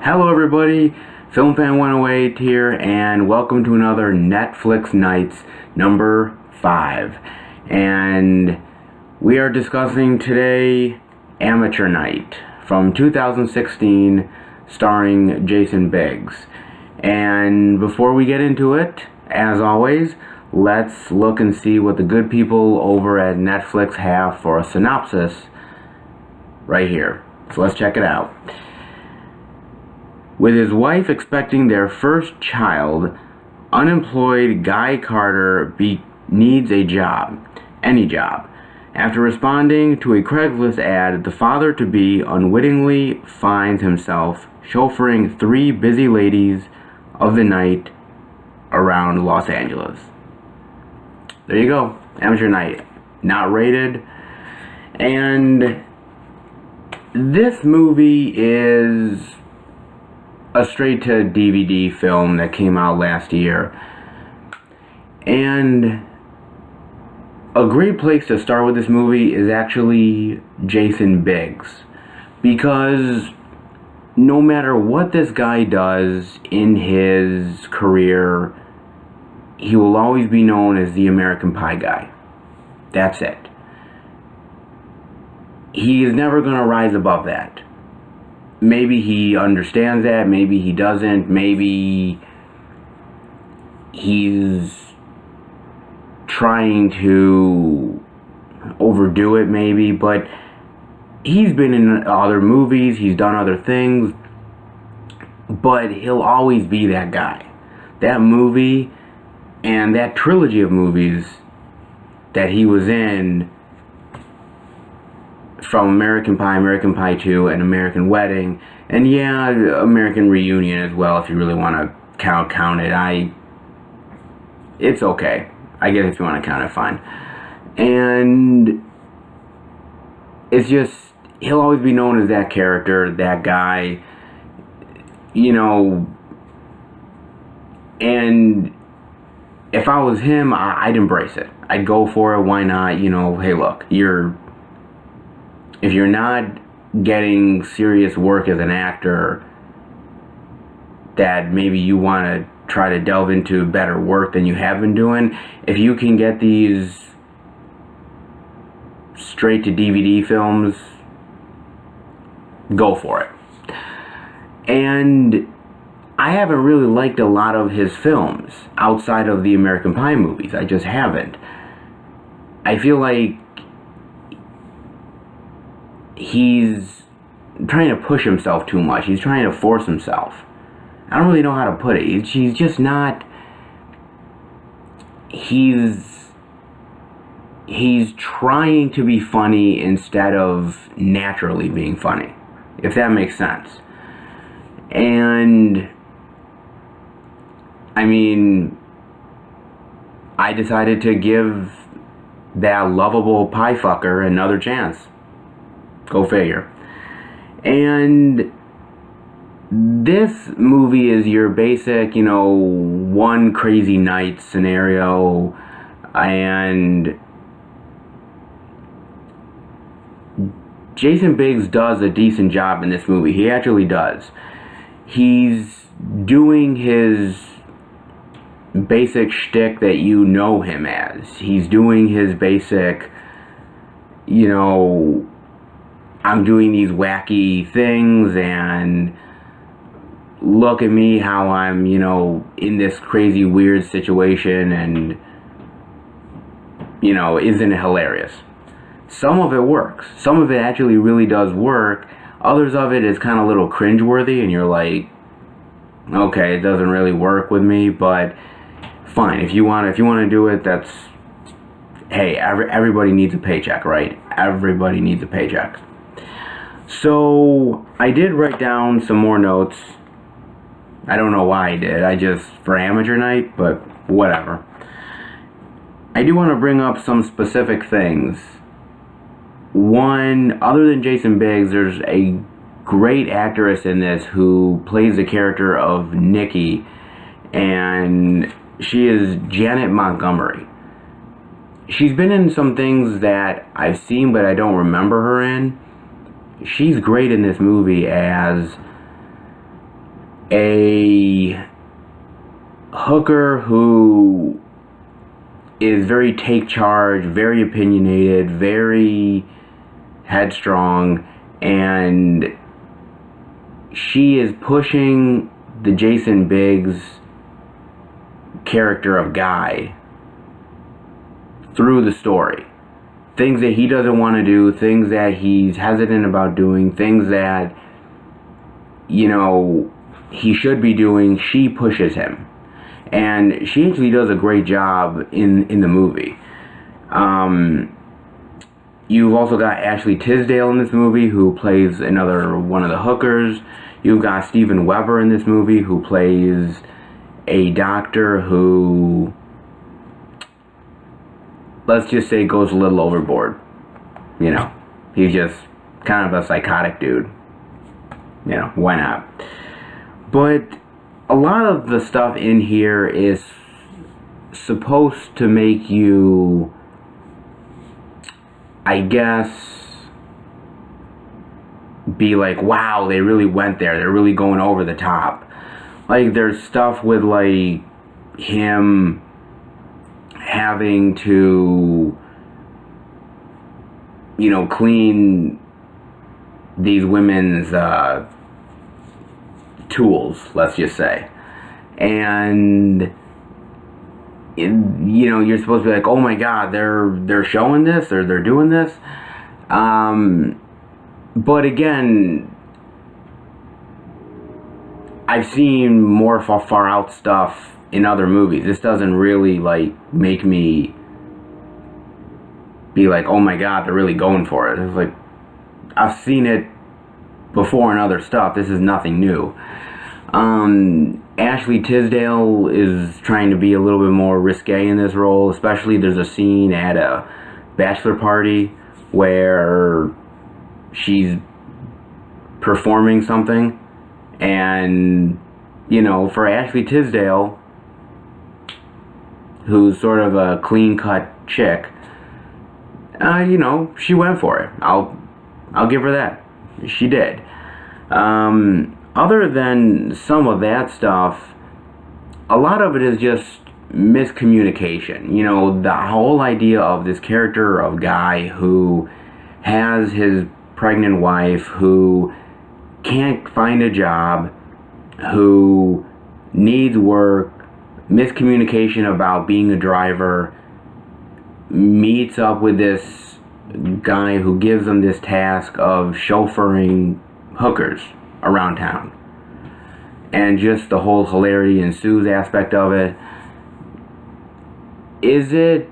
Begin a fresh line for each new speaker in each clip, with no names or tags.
Hello everybody, Film Fan 108 here, and welcome to another Netflix Nights number 5. And we are discussing today Amateur Night from 2016, starring Jason Biggs. And before we get into it, as always, let's look and see what the good people over at Netflix have for a synopsis right here. So let's check it out. With his wife expecting their first child, unemployed Guy Carter needs a job, any job. After responding to a Craigslist ad, the father-to-be unwittingly finds himself chauffeuring 3 busy ladies of the night around Los Angeles. There you go, Amateur Night, not rated. And this movie is a straight-to-DVD film that came out last year. And a great place to start with this movie is actually Jason Biggs. Because no matter what this guy does in his career, he will always be known as the American Pie guy. That's it. He is never going to rise above that. Maybe he understands that, maybe he doesn't, maybe he's trying to overdo it maybe, but he's been in other movies, he's done other things, but he'll always be that guy. That movie and that trilogy of movies that he was in, from American Pie 2, and American Wedding, and yeah, American Reunion as well, if you really want to count it. It's okay. I guess if you want to count it, fine. And it's just, he'll always be known as that character, that guy, you know. And if I was him, I'd embrace it. I'd go for it. Why not? You know, hey, look, if you're not getting serious work as an actor, that maybe you want to try to delve into better work than you have been doing, if you can get these straight to DVD films, go for it. And I haven't really liked a lot of his films outside of the American Pie movies. I just haven't. I feel like he's trying to push himself too much. He's trying to force himself. I don't really know how to put it. He's just not... He's trying to be funny instead of naturally being funny, if that makes sense. And I mean, I decided to give that lovable pie fucker another chance. Go figure. And this movie is your basic, you know, one crazy night scenario, and Jason Biggs does a decent job in this movie. He actually does. He's doing his basic shtick that you know him as. He's doing his basic, you know, I'm doing these wacky things, and look at me, how I'm, you know, in this crazy weird situation, and, you know, isn't it hilarious? Some of it works. Some of it actually really does work. Others of it is kind of a little cringeworthy, and you're like, okay, it doesn't really work with me, but fine. If you want to do it, that's, hey, everybody needs a paycheck, right? Everybody needs a paycheck. So I did write down some more notes. I don't know why I did. I just, for Amateur Night, but whatever. I do want to bring up some specific things. One, other than Jason Biggs, there's a great actress in this who plays the character of Nikki, and she is Janet Montgomery. She's been in some things that I've seen but I don't remember her in. She's great in this movie as a hooker who is very take charge, very opinionated, very headstrong, and she is pushing the Jason Biggs character of Guy through the story. Things that he doesn't want to do, things that he's hesitant about doing, things that, you know, he should be doing, she pushes him. And she actually does a great job in the movie. You've also got Ashley Tisdale in this movie, who plays another one of the hookers. You've got Steven Weber in this movie, who plays a doctor who, let's just say, goes a little overboard. You know, he's just kind of a psychotic dude. You know, why not? But a lot of the stuff in here is supposed to make you, I guess, be like, wow, they really went there. They're really going over the top. Like, there's stuff with, like, him having to, you know, clean these women's tools, let's just say. And, you know, you're supposed to be like, oh my god, they're showing this, or they're doing this. But again, I've seen more far out stuff in other movies. This doesn't really, like, make me be like, oh my god, they're really going for it. It's like, I've seen it before in other stuff. This is nothing new. Ashley Tisdale is trying to be a little bit more risque in this role. Especially, there's a scene at a bachelor party where she's performing something. And, you know, for Ashley Tisdale, who's sort of a clean-cut chick, you know, she went for it. I'll give her that. She did. Other than some of that stuff, a lot of it is just miscommunication. You know, the whole idea of this character of Guy who has his pregnant wife, who can't find a job, who needs work, miscommunication about being a driver, meets up with this guy who gives him this task of chauffeuring hookers around town. And just the whole hilarity ensues aspect of it. Is it,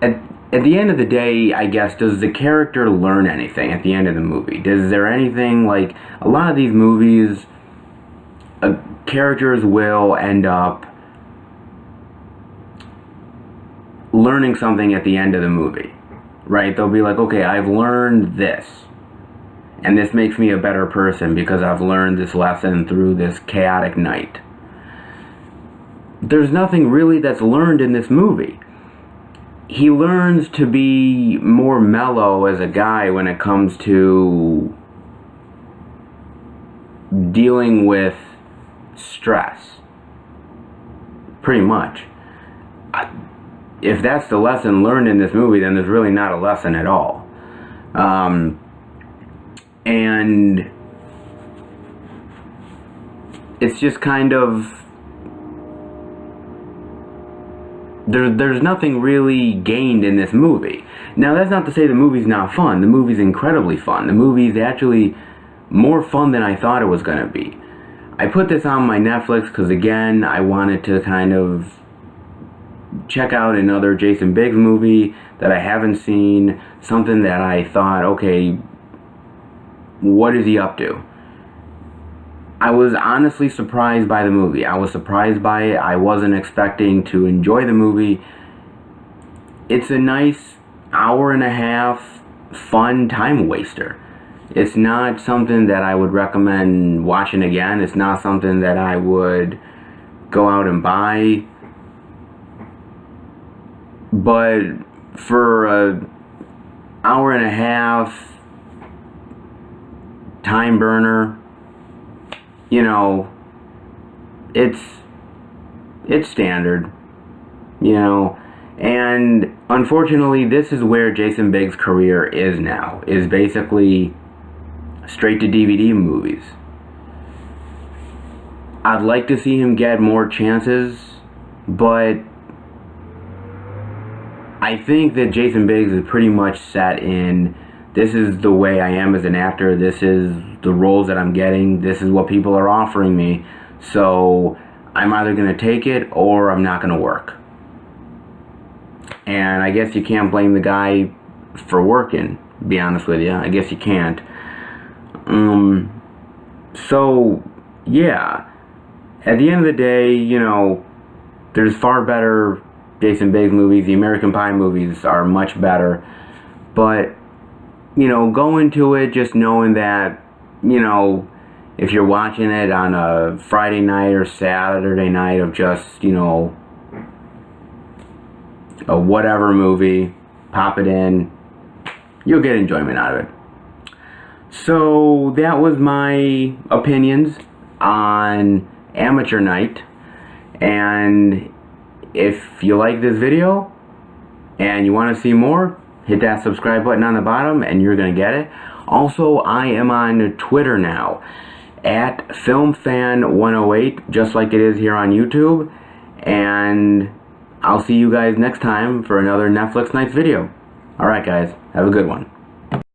at the end of the day, I guess, does the character learn anything at the end of the movie? Is there anything, like, a lot of these movies, characters will end up learning something at the end of the movie, right? They'll be like, okay, I've learned this, and this makes me a better person because I've learned this lesson through this chaotic night. There's nothing really that's learned in this movie. He learns to be more mellow as a guy when it comes to dealing with stress. Pretty much. If that's the lesson learned in this movie, then there's really not a lesson at all. And it's just kind of, there's nothing really gained in this movie. Now, that's not to say the movie's not fun. The movie's incredibly fun. The movie's actually more fun than I thought it was going to be. I put this on my Netflix because, again, I wanted to kind of check out another Jason Biggs movie that I haven't seen, something that I thought, okay, what is he up to? I was honestly surprised by the movie. I was surprised by it. I wasn't expecting to enjoy the movie. It's a nice hour and a half fun time waster. It's not something that I would recommend watching again. It's not something that I would go out and buy. But for an hour and a half time burner, you know, it's standard, you know. And unfortunately, this is where Jason Biggs' career is now, is basically straight to DVD movies. I'd like to see him get more chances, but I think that Jason Biggs is pretty much set in, this is the way I am as an actor, this is the roles that I'm getting, this is what people are offering me, so I'm either going to take it or I'm not going to work. And I guess you can't blame the guy for working, to be honest with you. I guess you can't. So, yeah. At the end of the day, you know, there's far better Jason Biggs movies. The American Pie movies are much better. But, you know, go into it just knowing that, you know, if you're watching it on a Friday night or Saturday night of just, you know, a whatever movie, pop it in, you'll get enjoyment out of it. So that was my opinions on Amateur Night, and if you like this video and you want to see more, hit that subscribe button on the bottom and you're gonna get it. Also, I am on Twitter now at FilmFan108, just like it is here on YouTube, and I'll see you guys next time for another Netflix Nights video. Alright guys, have a good one.